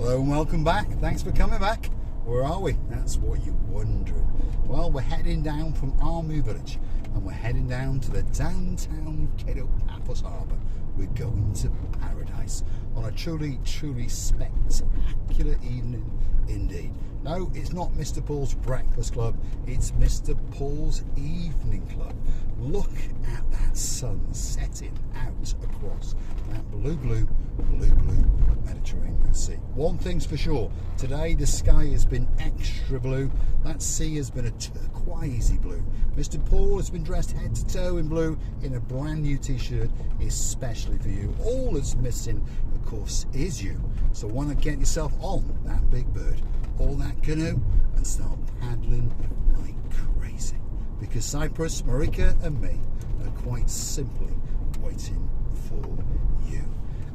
Hello and welcome back. Thanks for coming back. Where are we? That's what you're wondering. Well, we're heading down from Armu Village and we're heading down to the downtown Kato Paphos Harbour. We're going to Paridise on a truly spectacular evening indeed. No, it's not Mr. Paul's Breakfast Club, it's Mr. Paul's Evening Club. Look at that sun setting out across that blue Mediterranean Sea. One thing's for sure, today the sky has been extra blue, that sea has been a turquoisey blue. Mr. Paul has been dressed head to toe in blue in a brand new t-shirt, especially for you. All that's missing, of course, is you. So why not get yourself on that big bird or that canoe and start paddling like crazy? Because Cyprus, Marika and me are quite simply waiting for you.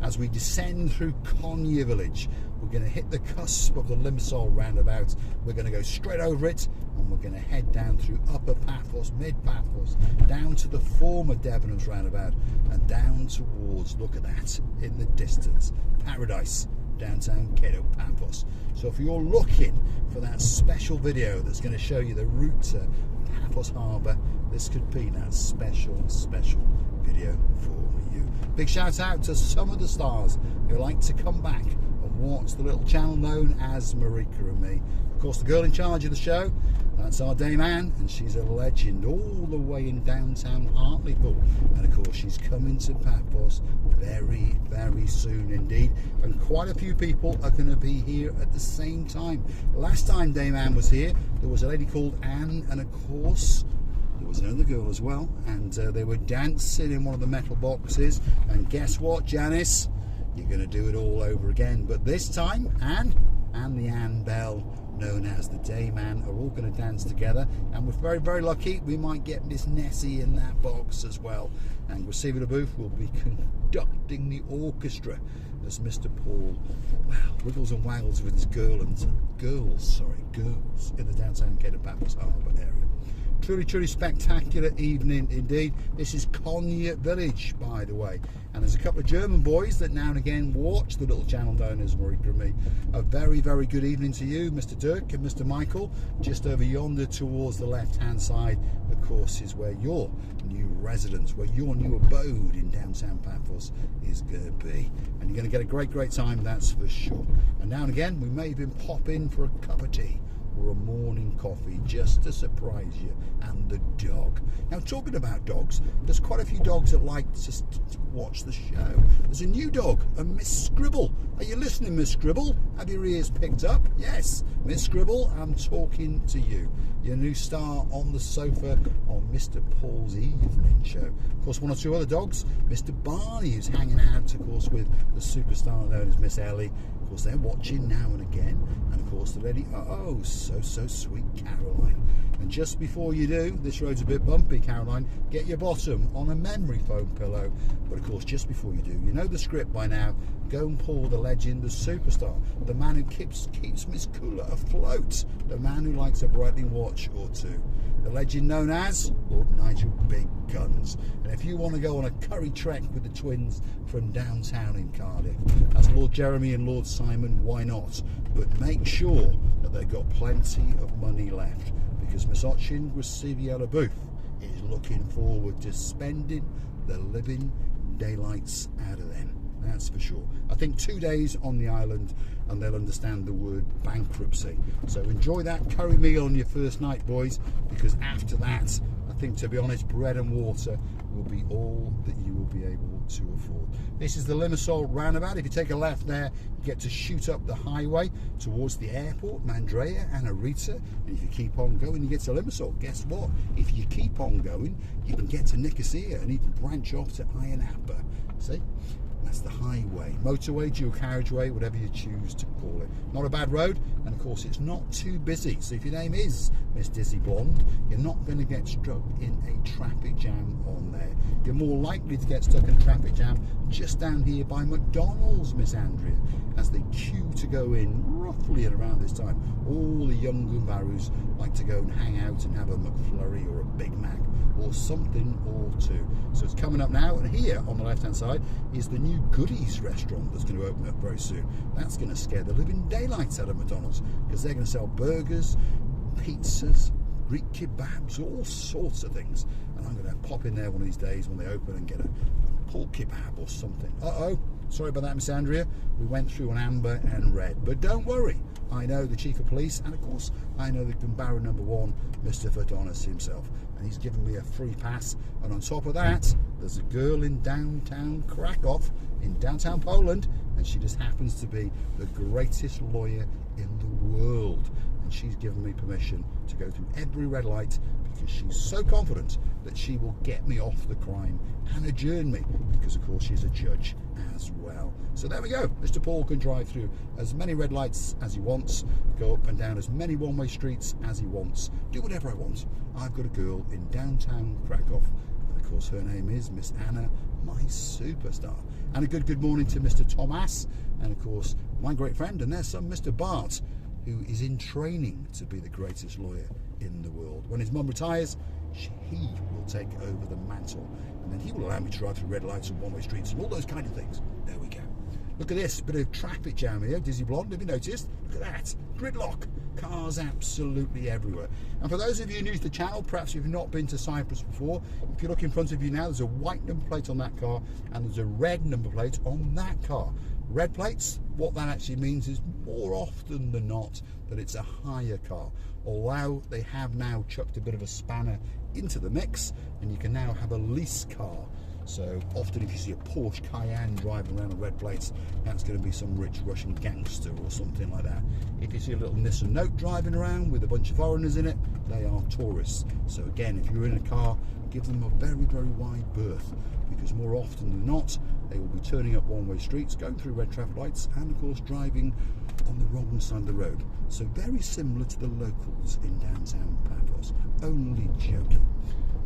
As we descend through Konya village, we're going to hit the cusp of the Limassol roundabout. We're going to go straight over it and we're going to head down through Upper Paphos, Mid Paphos, down to the former Debenhams roundabout and down towards, look at that, in the distance, Paridise, downtown Kato Paphos. So if you're looking for that special video that's going to show you the route to Paphos Harbour, this could be that special video for you. Big shout out to some of the stars who like to come back and watch the little channel known as Marika and me. Of course, the girl in charge of the show, that's our Dame Anne, and she's a legend all the way in downtown Hartlepool. And of course, she's coming to Paphos very soon indeed. And quite a few people are going to be here at the same time. Last time Dame Anne was here, there was a lady called Anne, and of course, there was another girl as well, and they were dancing in one of the metal boxes. And guess what, Janice? You're going to do it all over again. But this time, Anne and the Anne Bell, known as the Dame Anne, are all going to dance together. And we're very lucky, we might get Miss Nessie in that box as well. And Receiving a Booth will be conducting the orchestra as Mr. Paul, wow, wiggles and waggles with his girls in the downtown Kato Paphos Harbour area. Truly spectacular evening indeed. This is Konya village, by the way, and there's a couple of German boys that now and again watch the little channel known as Marika and me. A very good evening to you, Mr. Dirk and Mr. Michael. Just over yonder towards the left hand side, of course, is where your new residence, where your new abode in downtown Paphos is going to be, and you're going to get a great time, that's for sure. And now and again we may even pop in for a cup of tea or a morning coffee just to surprise you and the dog. Now, talking about dogs, there's quite a few dogs that like to watch the show. There's a new dog, a Miss Scribble. Are you listening, Miss Scribble? Have your ears picked up? Yes, Miss Scribble, I'm talking to you. Your new star on the sofa on Mr. Paul's Evening Show. Of course, one or two other dogs. Mr. Barney, who's hanging out, of course, with the superstar known as Miss Ellie. Of course, they're watching now and again. And of course, the lady, oh, so sweet Caroline. And just before you do, this road's a bit bumpy, Caroline, get your bottom on a memory foam pillow. But of course, just before you do, you know the script by now. Go and pull the legend, the superstar, the man who keeps Miss Kula afloat, the man who likes a Breitling watch or two, the legend known as Lord Nigel Big Guns. And if you want to go on a curry trek with the twins from downtown in Cardiff, that's Lord Jeremy and Lord Simon, why not? But make sure that they've got plenty of money left, because Miss Ochin Receiving a Booth is looking forward to spending the living daylights out of them. That's for sure. I think 2 days on the island and they'll understand the word bankruptcy. So enjoy that curry meal on your first night, boys, because after that, I think, to be honest, bread and water will be all that you will be able to afford. This is the Limassol roundabout. If you take a left there, you get to shoot up the highway towards the airport, Mandrea and Arita. And if you keep on going, you get to Limassol. Guess what? If you keep on going, you can get to Nicosia and even branch off to Ayia Napa. See? That's the highway, motorway, dual carriageway, whatever you choose to call it. Not a bad road, and of course it's not too busy. So if your name is Miss Dizzy Blonde, you're not going to get stuck in a traffic jam on there. You're more likely to get stuck in a traffic jam just down here by McDonald's, Miss Andrea, as they queue to go in roughly at around this time. All the young Goombarus like to go and hang out and have a McFlurry or a Big Mac or something or two. So it's coming up now, and here on the left hand side is the new Goodies restaurant that's going to open up very soon. That's going to scare the living daylights out of McDonald's, because they're going to sell burgers, pizzas, Greek kebabs, all sorts of things. And I'm going to pop in there one of these days when they open and get a pork kebab or something. Sorry about that, Miss Andrea. We went through an amber and red, but don't worry. I know the Chief of Police, and of course I know the Gambaro #1, Mr. Paphos himself, and he's given me a free pass. And on top of that, there's a girl in downtown Krakow, in downtown Poland, and she just happens to be the greatest lawyer in the world. And she's given me permission to go through every red light, because she's so confident that she will get me off the crime and adjourn me, because of course she's a judge as well. So there we go. Mr. Paul can drive through as many red lights as he wants, go up and down as many one-way streets as he wants, do whatever I want. I've got a girl in downtown Krakow, and of course her name is Miss Anna, my superstar. And a good morning to Mr. Thomas, and of course my great friend and their son Mr. Bart, who is in training to be the greatest lawyer in the world. When his mum retires, he will take over the mantle, and then he will allow me to drive through red lights and one-way streets and all those kind of things. There we go. Look at this, bit of traffic jam here. Dizzy Blonde, have you noticed? Look at that, gridlock. Cars absolutely everywhere. And for those of you new to the channel, perhaps you've not been to Cyprus before, if you look in front of you now, there's a white number plate on that car, and there's a red number plate on that car. Red plates, what that actually means is more often than not that it's a hire car, although they have now chucked a bit of a spanner into the mix, and you can now have a lease car. So often if you see a Porsche Cayenne driving around on red plates, that's going to be some rich Russian gangster or something like that. If you see a little Nissan Note driving around with a bunch of foreigners in it, they are tourists. So again, if you're in a car, give them a very, very wide berth, because more often than not, they will be turning up one-way streets, going through red traffic lights, and of course driving on the wrong side of the road. So very similar to the locals in downtown Paphos, only joking.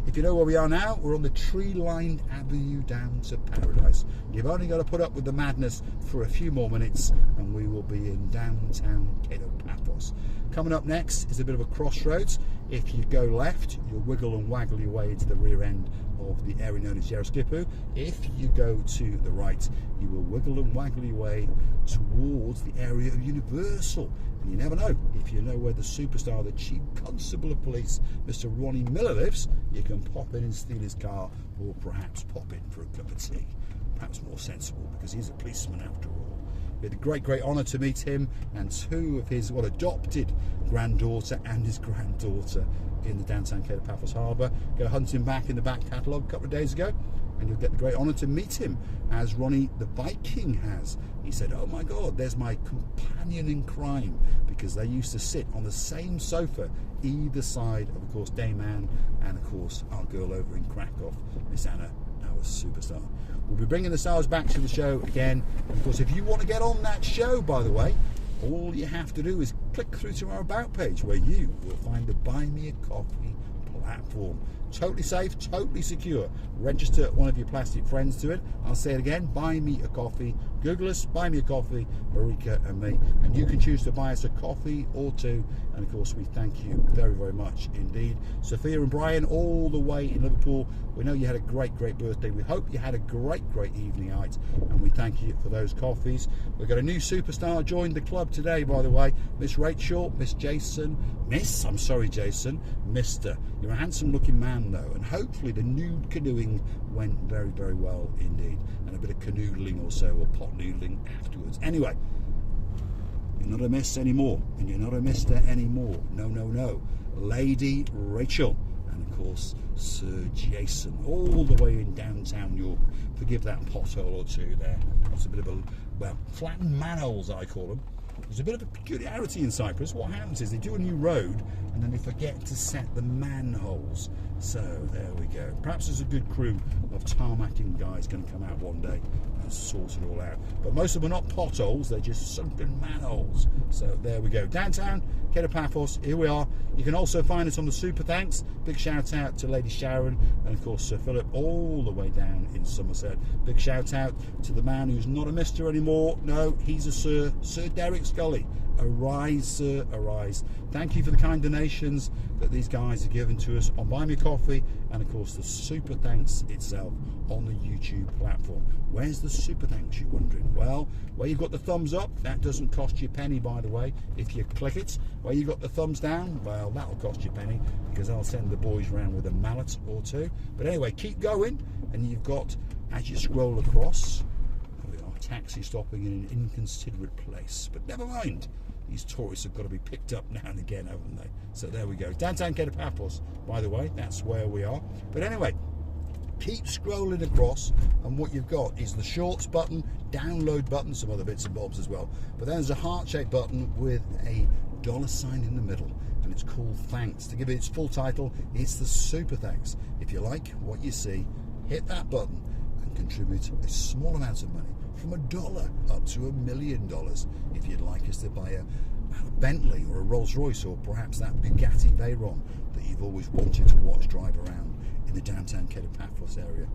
If you know where we are now, we're on the tree-lined avenue down to Paridise. You've only got to put up with the madness for a few more minutes, and we will be in downtown Kato Paphos. Coming up next is a bit of a crossroads. If you go left, you'll wiggle and waggle your way to the rear end of the area known as Yeraskipu. If you go to the right, you will wiggle and waggle your way towards the area of Universal. And you never know, if you know where the superstar, the Chief Constable of Police, Mr. Ronnie Miller lives, you can pop in and steal his car, or perhaps pop in for a cup of tea. Perhaps more sensible, because he's a policeman after all. We had a great honour to meet him and two of his adopted granddaughter and his granddaughter in the downtown Kato Paphos Harbour. Go hunting back in the back catalogue a couple of days ago, and you'll get the great honour to meet him, as Ronnie the Viking has. He said, oh my God, there's my companion in crime, because they used to sit on the same sofa either side of course, Dame Anne and, of course, our girl over in Krakow, Miss Anna, our superstar. We'll be bringing the stars back to the show again. Of course, if you want to get on that show, by the way, all you have to do is click through to our About page, where you will find the Buy Me a Coffee platform. Totally safe, totally secure. Register one of your plastic friends to it. I'll say it again, Buy Me a Coffee. Google us, Buy Me a Coffee, Marika and me, and you can choose to buy us a coffee or two. And of course, we thank you very, very much indeed. Sophia and Brian, all the way in Liverpool, we know you had a great birthday. We hope you had a great evening out, and we thank you for those coffees. We've got a new superstar joined the club today, by the way. Miss Rachel, Miss Jason, I'm sorry Jason, Mr. You're a handsome looking man though, and hopefully the nude canoeing went very, very well indeed, and a bit of canoodling or so, or pot noodling afterwards. Anyway, you're not a miss anymore, and you're not a mister anymore. No. Lady Rachel, and of course Sir Jason, all the way in downtown York. Forgive that pothole or two there. It's a bit of a, well, flattened manholes I call them. There's a bit of a peculiarity in Cyprus. What happens is they do a new road and then they forget to set the manholes. So there we go. Perhaps there's a good crew of tarmacking guys going to come out one day and sort it all out. But most of them are not potholes, they're just sunken manholes. So there we go. Downtown Kato Paphos, here we are. You can also find us on the Super Thanks. Big shout out to Lady Sharon and of course Sir Philip, all the way down in Somerset. Big shout out to the man who's not a mister anymore. No, he's a Sir Derek Scully. Arise, sir, arise. Thank you for the kind donations that these guys have given to us on Buy Me Coffee, and of course the super thanks itself on the YouTube platform. Where's the super thanks, you're wondering? Well, where you've got the thumbs up, that doesn't cost you a penny, by the way, if you click it. Where you've got the thumbs down, well, that'll cost you a penny, because I'll send the boys around with a mallet or two. But anyway, keep going, and you've got, as you scroll across, our taxi stopping in an inconsiderate place. But never mind, these tourists have got to be picked up now and again, haven't they? So there we go. Downtown Kato Paphos, by the way, that's where we are. But anyway, keep scrolling across, and what you've got is the shorts button, download button, some other bits and bobs as well. But then there's a heart-shaped button with a $sign in the middle, and it's called Thanks. To give it its full title, it's the Super Thanks. If you like what you see, hit that button and contribute a small amount of money, from $1 up to $1 million, if you'd like us to buy a Bentley or a Rolls Royce, or perhaps that Bugatti Veyron that you've always wanted to watch drive around in the downtown Kato Paphos area.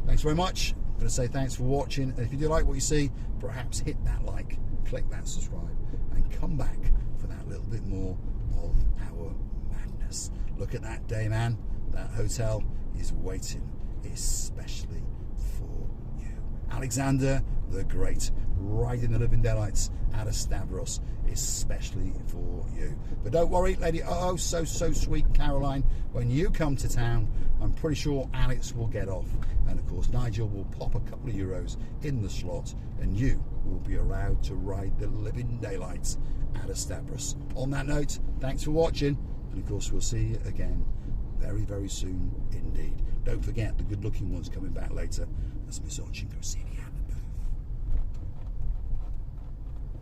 Thanks very much. I'm going to say thanks for watching, and if you do like what you see, perhaps hit that like, click that subscribe, and come back for that little bit more of our madness. Look at that day, man. That hotel is waiting, especially for you. Alexander the Great, riding the living daylights out of Stavros, especially for you. But don't worry, lady, oh so sweet Caroline, when you come to town, I'm pretty sure Alex will get off, and of course Nigel will pop a couple of euros in the slot, and you will be allowed to ride the living daylights out of Stavros. On that note, thanks for watching, and of course we'll see you again very soon indeed. Don't forget the good looking ones coming back later. That's Miss Ochinkosinian.